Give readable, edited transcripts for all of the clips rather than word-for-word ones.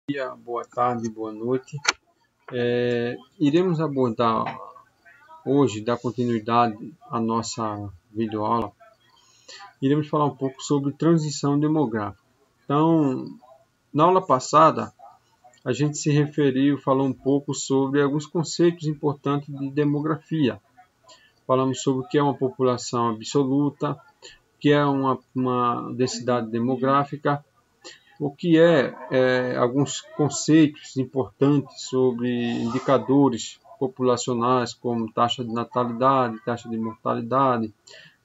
Dia, boa tarde, boa noite. Iremos abordar hoje, dar continuidade à nossa videoaula, iremos falar um pouco sobre transição demográfica. Então, na aula passada, a gente se referiu, falou um pouco sobre alguns conceitos importantes de demografia. Falamos sobre o que é uma população absoluta, o que é uma densidade demográfica, o que alguns conceitos importantes sobre indicadores populacionais, como taxa de natalidade, taxa de mortalidade,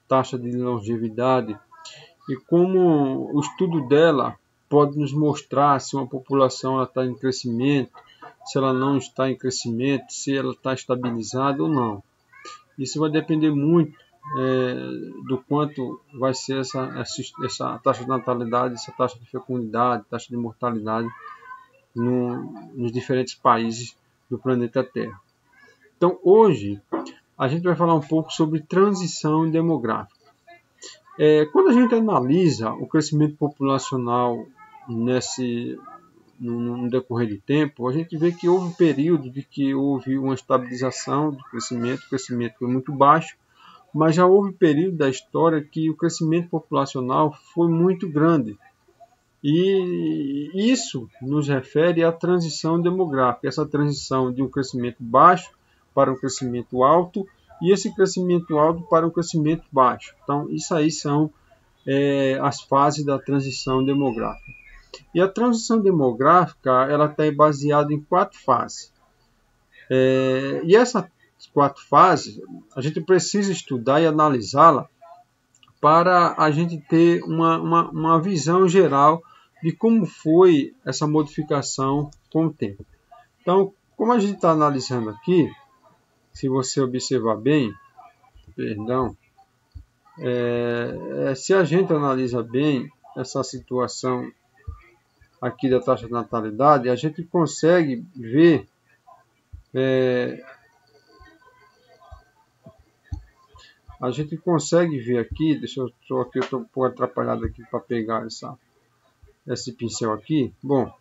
taxa de longevidade, e como o estudo dela pode nos mostrar se uma população está em crescimento, se ela não está em crescimento, se ela está estabilizada ou não. Isso vai depender muito do quanto vai ser essa taxa de natalidade, essa taxa de fecundidade, taxa de mortalidade nos diferentes países do planeta Terra. Então, hoje, a gente vai falar um pouco sobre transição demográfica. Quando a gente analisa o crescimento populacional no decorrer do tempo, a gente vê que houve um período de que houve uma estabilização do crescimento, o crescimento foi muito baixo, mas já houve período da história que o crescimento populacional foi muito grande. E isso nos refere à transição demográfica, essa transição de um crescimento baixo para um crescimento alto, e esse crescimento alto para um crescimento baixo. Então, isso aí são as fases da transição demográfica. E a transição demográfica ela está baseada em 4 fases. E essas 4 fases, a gente precisa estudar e analisá-la para a gente ter uma visão geral de como foi essa modificação com o tempo. Então, como a gente está analisando aqui, se você observar bem, se a gente analisa bem essa situação aqui da taxa de natalidade, a gente consegue ver aqui, eu estou um pouco atrapalhado aqui para pegar esse pincel aqui. Bom,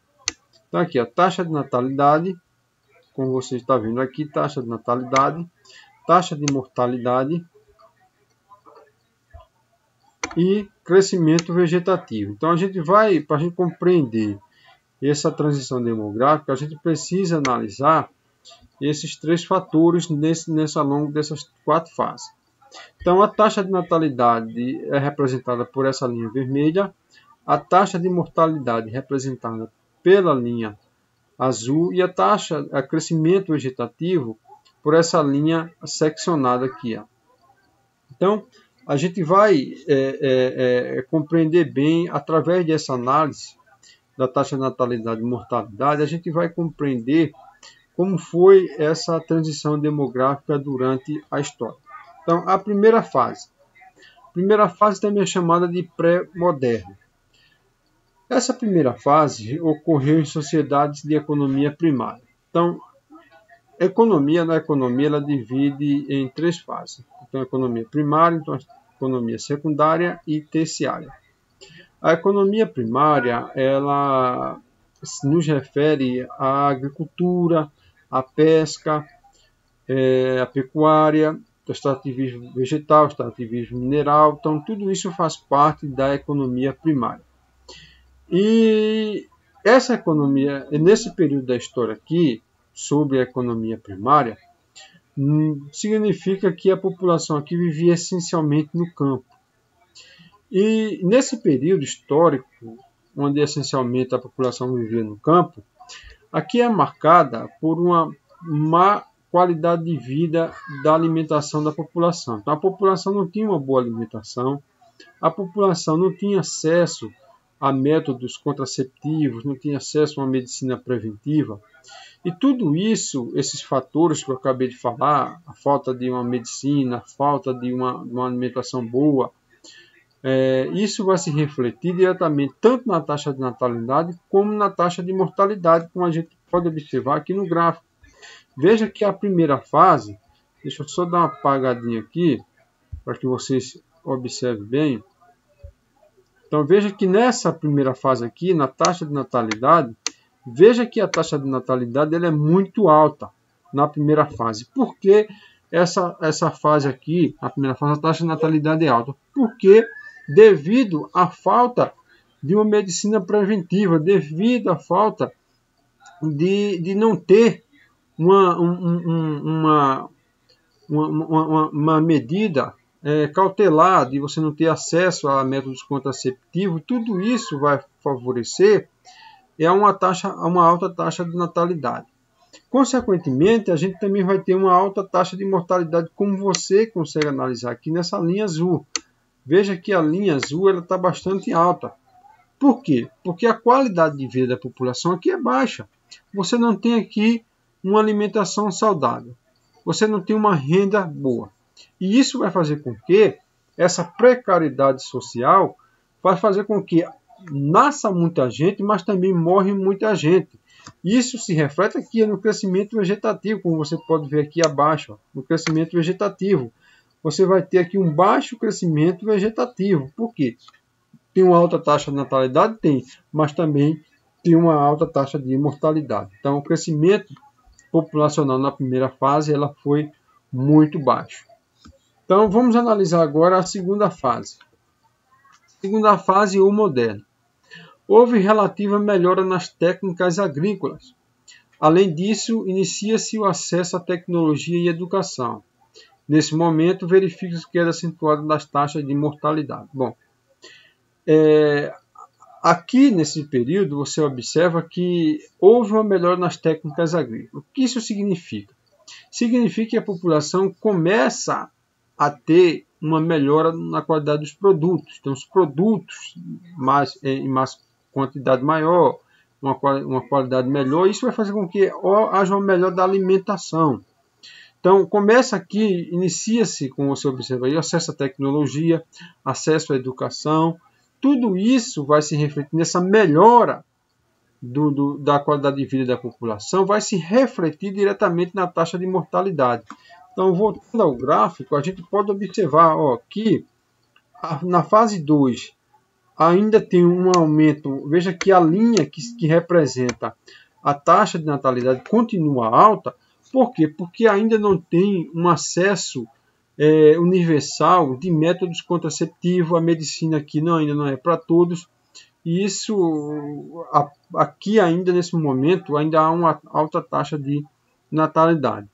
então aqui a taxa de natalidade, como você está vendo aqui, taxa de natalidade, taxa de mortalidade e crescimento vegetativo. Então a gente vai, para a gente compreender essa transição demográfica, a gente precisa analisar esses 3 fatores ao longo dessas 4 fases. Então a taxa de natalidade é representada por essa linha vermelha, a taxa de mortalidade representada pela linha azul e a crescimento vegetativo por essa linha seccionada aqui. Então, a gente vai compreender bem, através dessa análise da taxa de natalidade e mortalidade, a gente vai compreender como foi essa transição demográfica durante a história. Então, a primeira fase também é chamada de pré-moderno. Essa primeira fase ocorreu em sociedades de economia primária. Então, na economia ela divide em 3 fases. Então, a economia primária, então, a economia secundária e terciária. A economia primária, ela nos refere à agricultura, à pesca, à pecuária, ao extrativismo vegetal, extrativismo mineral. Então, tudo isso faz parte da economia primária. E essa economia, nesse período da história aqui, sobre a economia primária, significa que a população aqui vivia essencialmente no campo. E nesse período histórico, onde essencialmente a população vivia no campo, aqui é marcada por uma má qualidade de vida da alimentação da população. Então, a população não tinha uma boa alimentação, a população não tinha acesso a métodos contraceptivos, não tinha acesso a uma medicina preventiva. E tudo isso, esses fatores que eu acabei de falar, a falta de uma medicina, a falta de uma alimentação boa, isso vai se refletir diretamente tanto na taxa de natalidade como na taxa de mortalidade, como a gente pode observar aqui no gráfico. Veja que a primeira fase, deixa eu só dar uma apagadinha aqui, para que vocês observem bem. Então veja que nessa primeira fase aqui, na taxa de natalidade, Veja que a taxa de natalidade ela é muito alta na primeira fase. Por que essa fase aqui, a primeira fase, a taxa de natalidade é alta? Porque devido à falta de uma medicina preventiva, devido à falta de não ter uma medida cautelar, de você não ter acesso a métodos contraceptivos, tudo isso vai favorecer uma alta taxa de natalidade. Consequentemente, a gente também vai ter uma alta taxa de mortalidade, como você consegue analisar aqui nessa linha azul. Veja que a linha azul está bastante alta. Por quê? Porque a qualidade de vida da população aqui é baixa. Você não tem aqui uma alimentação saudável. Você não tem uma renda boa. E isso vai fazer com que essa precariedade social vai fazer com que nasça muita gente, mas também morre muita gente. Isso se reflete aqui no crescimento vegetativo, como você pode ver aqui abaixo, ó, no crescimento vegetativo. Você vai ter aqui um baixo crescimento vegetativo. Por quê? Tem uma alta taxa de natalidade? Tem, mas também tem uma alta taxa de mortalidade. Então, o crescimento populacional na primeira fase ela foi muito baixo. Então, vamos analisar agora a segunda fase. Segunda fase, o moderno. Houve relativa melhora nas técnicas agrícolas. Além disso, inicia-se o acesso à tecnologia e educação. Nesse momento, verifica-se queda acentuada das taxas de mortalidade. Bom, aqui nesse período, você observa que houve uma melhora nas técnicas agrícolas. O que isso significa? Significa que a população começa a ter uma melhora na qualidade dos produtos. Então, os produtos em mais quantidade maior, uma qualidade melhor, isso vai fazer com que haja uma melhora da alimentação. Então, começa aqui, inicia-se, como você observa aí, acesso à tecnologia, acesso à educação, tudo isso vai se refletir nessa melhora da qualidade de vida da população, vai se refletir diretamente na taxa de mortalidade. Então, voltando ao gráfico, a gente pode observar que na fase 2 ainda tem um aumento. Veja que a linha que representa a taxa de natalidade continua alta. Por quê? Porque ainda não tem um acesso universal de métodos contraceptivos. A medicina aqui ainda não é para todos. E isso, aqui ainda nesse momento, ainda há uma alta taxa de natalidade.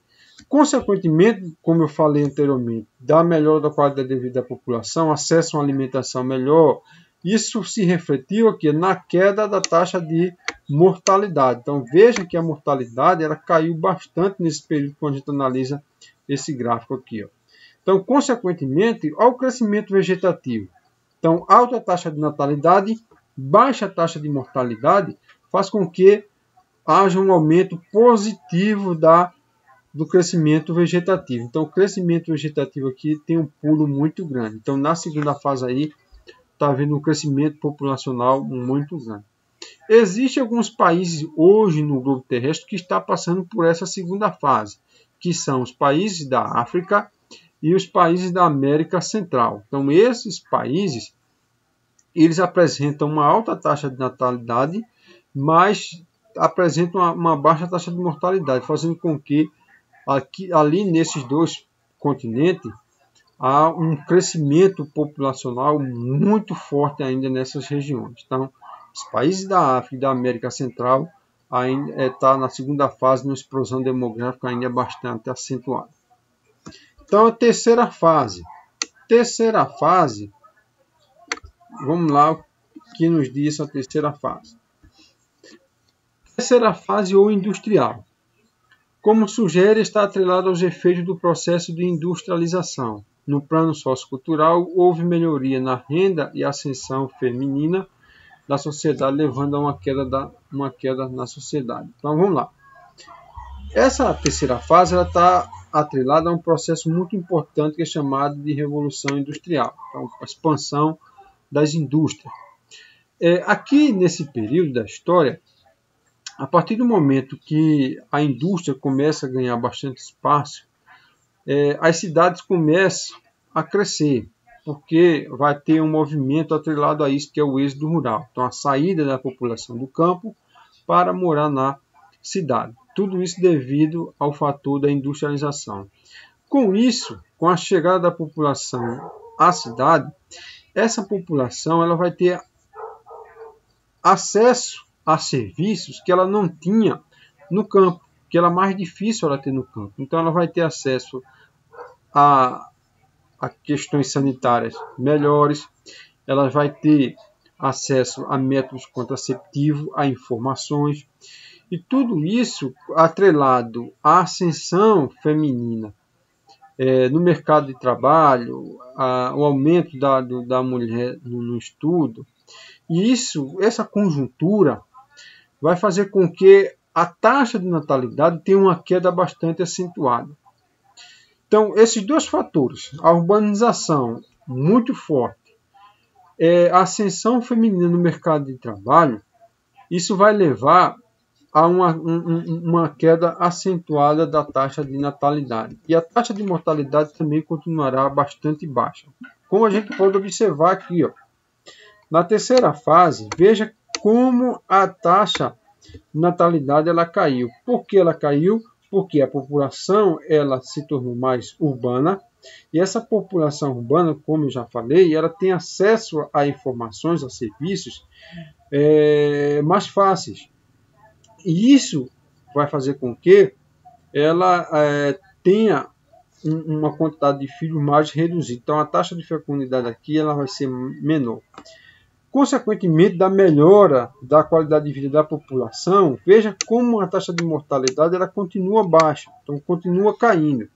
Consequentemente, como eu falei anteriormente, da melhora da qualidade de vida da população, acesso a uma alimentação melhor, isso se refletiu aqui na queda da taxa de mortalidade. Então, veja que a mortalidade ela caiu bastante nesse período quando a gente analisa esse gráfico aqui. Então, consequentemente, ao crescimento vegetativo. Então, alta taxa de natalidade, baixa taxa de mortalidade, faz com que haja um aumento positivo do crescimento vegetativo. Então, o crescimento vegetativo aqui tem um pulo muito grande. Então, na segunda fase aí, está havendo um crescimento populacional muito grande. Existem alguns países hoje no globo terrestre que estão passando por essa segunda fase, que são os países da África e os países da América Central. Então, esses países, eles apresentam uma alta taxa de natalidade, mas apresentam uma baixa taxa de mortalidade, fazendo com que ali nesses dois continentes há um crescimento populacional muito forte ainda nessas regiões. Então, os países da África e da América Central ainda está na segunda fase, uma explosão demográfica ainda bastante acentuada. Então, a terceira fase. Terceira fase, vamos lá, o que nos diz a terceira fase. Terceira fase ou industrial. Como sugere, está atrelado aos efeitos do processo de industrialização. No plano sociocultural, houve melhoria na renda e ascensão feminina da sociedade, levando a uma queda na sociedade. Então, vamos lá. Essa terceira fase está atrelada a um processo muito importante que é chamado de Revolução Industrial, então, a expansão das indústrias. Aqui, nesse período da história, a partir do momento que a indústria começa a ganhar bastante espaço, as cidades começam a crescer, porque vai ter um movimento atrelado a isso, que é o êxodo rural. Então, a saída da população do campo para morar na cidade. Tudo isso devido ao fator da industrialização. Com isso, com a chegada da população à cidade, essa população ela vai ter acesso a serviços que ela não tinha no campo, que era mais difícil ela ter no campo. Então ela vai ter acesso a questões sanitárias melhores, ela vai ter acesso a métodos contraceptivos, a informações, e tudo isso atrelado à ascensão feminina no mercado de trabalho, o aumento da mulher no estudo, e essa conjuntura vai fazer com que a taxa de natalidade tenha uma queda bastante acentuada. Então, esses dois fatores, a urbanização muito forte, a ascensão feminina no mercado de trabalho, isso vai levar a uma queda acentuada da taxa de natalidade. E a taxa de mortalidade também continuará bastante baixa. Como a gente pode observar aqui, na terceira fase, veja como a taxa de natalidade ela caiu. Por que ela caiu? Porque a população ela se tornou mais urbana, e essa população urbana, como eu já falei, ela tem acesso a informações, a serviços mais fáceis. E isso vai fazer com que ela tenha uma quantidade de filhos mais reduzida. Então, a taxa de fecundidade aqui ela vai ser menor. Consequentemente, da melhora da qualidade de vida da população, veja como a taxa de mortalidade ela continua baixa, então continua caindo.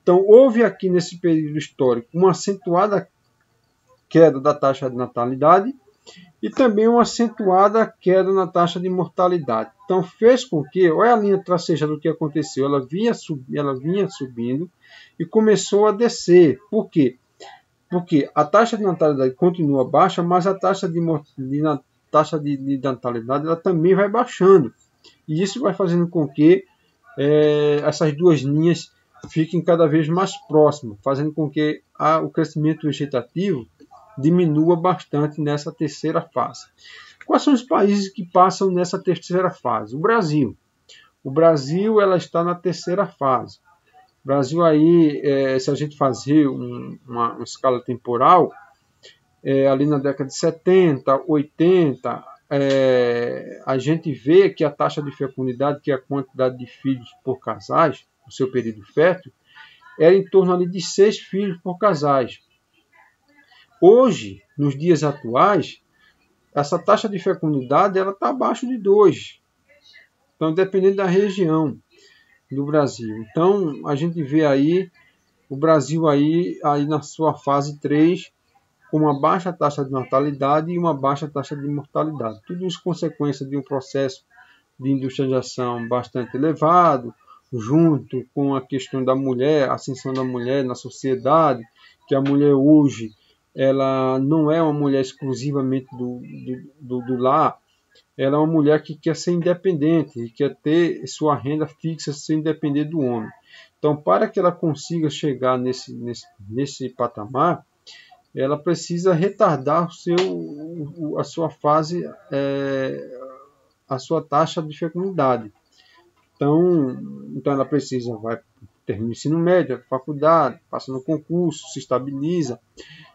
Então, houve aqui nesse período histórico uma acentuada queda da taxa de natalidade e também uma acentuada queda na taxa de mortalidade. Então, fez com que, olha a linha tracejada do que aconteceu, ela vinha subindo e começou a descer. Por quê? Porque a taxa de natalidade continua baixa, mas a taxa de natalidade ela também vai baixando. E isso vai fazendo com que essas duas linhas fiquem cada vez mais próximas, fazendo com que o crescimento vegetativo diminua bastante nessa terceira fase. Quais são os países que passam nessa terceira fase? O Brasil. O Brasil ela está na terceira fase. O Brasil aí, se a gente fazer uma escala temporal, ali na década de 70, 80, a gente vê que a taxa de fecundidade, que é a quantidade de filhos por casais, no seu período fértil, era em torno ali de 6 filhos por casais. Hoje, nos dias atuais, essa taxa de fecundidade está abaixo de 2. Então, dependendo da região do Brasil. Então, a gente vê aí o Brasil aí na sua fase 3 com uma baixa taxa de natalidade e uma baixa taxa de mortalidade. Tudo isso consequência de um processo de industrialização bastante elevado, junto com a questão da mulher, a ascensão da mulher na sociedade, que a mulher hoje ela não é uma mulher exclusivamente do lar, ela é uma mulher que quer ser independente e quer ter sua renda fixa sem depender do homem. Então, para que ela consiga chegar nesse patamar, ela precisa retardar a sua fase, a sua taxa de fecundidade. Então ela precisa, vai terminar o ensino médio, faculdade, passa no concurso, se estabiliza,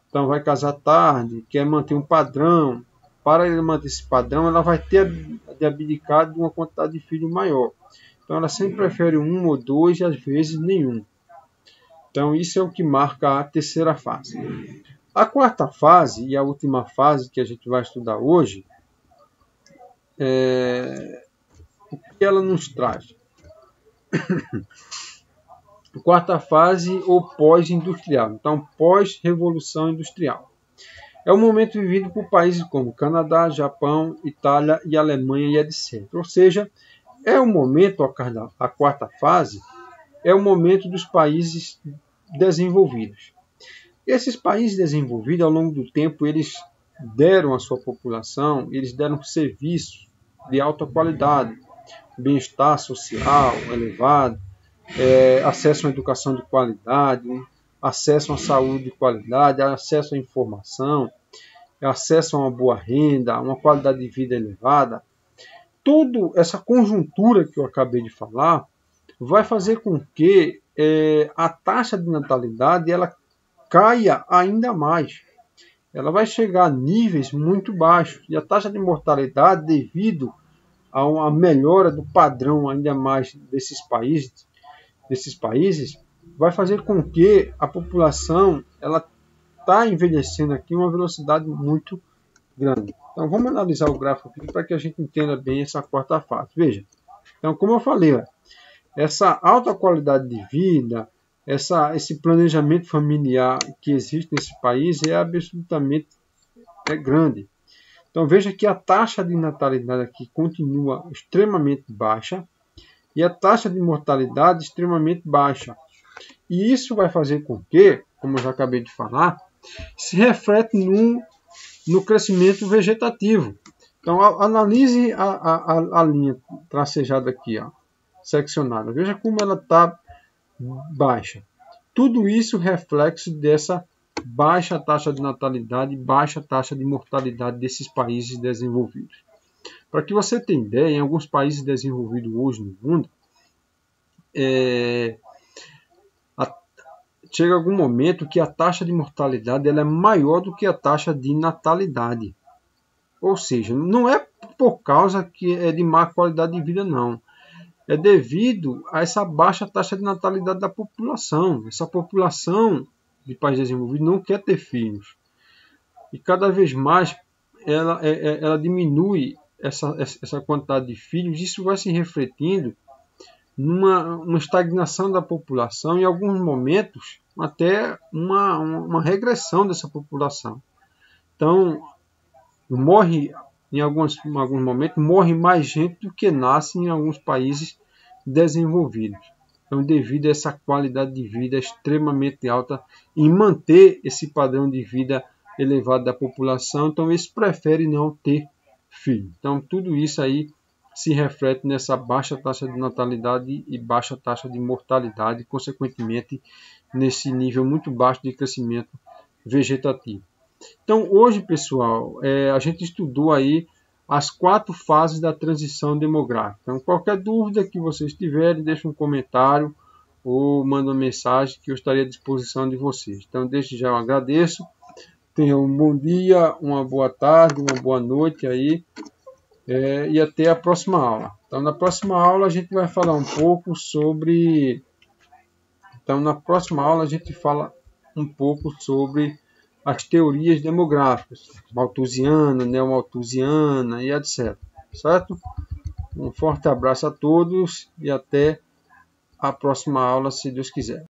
então vai casar tarde, quer manter um padrão. Para ele manter esse padrão, ela vai ter de abdicar de uma quantidade de filhos maior. Então ela sempre prefere 1 ou 2 e às vezes nenhum. Então isso é o que marca a terceira fase. A quarta fase e a última fase que a gente vai estudar hoje, o que ela nos traz? A quarta fase ou pós-industrial, então pós-revolução industrial. É o momento vivido por países como Canadá, Japão, Itália e Alemanha e etc. Ou seja, é o momento, a quarta fase, é o momento dos países desenvolvidos. Esses países desenvolvidos, ao longo do tempo, eles deram à sua população, eles deram serviços de alta qualidade, bem-estar social elevado, acesso à educação de qualidade, acesso à saúde de qualidade, acesso à informação, acesso a uma boa renda, uma qualidade de vida elevada. toda essa conjuntura que eu acabei de falar vai fazer com que a taxa de natalidade ela caia ainda mais. Ela vai chegar a níveis muito baixos. E a taxa de mortalidade, devido a uma melhora do padrão ainda mais desses países, vai fazer com que a população ela está envelhecendo aqui em uma velocidade muito grande. Então vamos analisar o gráfico aqui para que a gente entenda bem essa quarta fase. Veja, então como eu falei, essa alta qualidade de vida, esse planejamento familiar que existe nesse país é absolutamente grande. Então veja que a taxa de natalidade aqui continua extremamente baixa e a taxa de mortalidade extremamente baixa. E isso vai fazer com que, como eu já acabei de falar, se reflete no crescimento vegetativo. Então analise a linha tracejada aqui, seccionada. Veja como ela está baixa. Tudo isso reflexo dessa baixa taxa de natalidade, baixa taxa de mortalidade desses países desenvolvidos. Para que você tenha ideia, em alguns países desenvolvidos hoje no mundo, chega algum momento que a taxa de mortalidade ela é maior do que a taxa de natalidade. Ou seja, não é por causa que é de má qualidade de vida, não. É devido a essa baixa taxa de natalidade da população. Essa população de países desenvolvidos não quer ter filhos. E cada vez mais ela diminui essa quantidade de filhos. Isso vai se refletindo numa estagnação da população, em alguns momentos até uma regressão dessa população. Então, morre em alguns momentos, morre mais gente do que nasce em alguns países desenvolvidos. Então, devido a essa qualidade de vida extremamente alta e manter esse padrão de vida elevado da população, então eles preferem não ter filho. Então, tudo isso aí se reflete nessa baixa taxa de natalidade e baixa taxa de mortalidade, consequentemente, nesse nível muito baixo de crescimento vegetativo. Então, hoje, pessoal, a gente estudou aí as 4 fases da transição demográfica. Então, qualquer dúvida que vocês tiverem, deixe um comentário ou manda uma mensagem que eu estarei à disposição de vocês. Então, desde já eu agradeço. Tenham um bom dia, uma boa tarde, uma boa noite aí. E até a próxima aula. Então, na próxima aula a gente vai falar um pouco sobre... as teorias demográficas, malthusiana, neomalthusiana e etc. Certo? Um forte abraço a todos e até a próxima aula, se Deus quiser.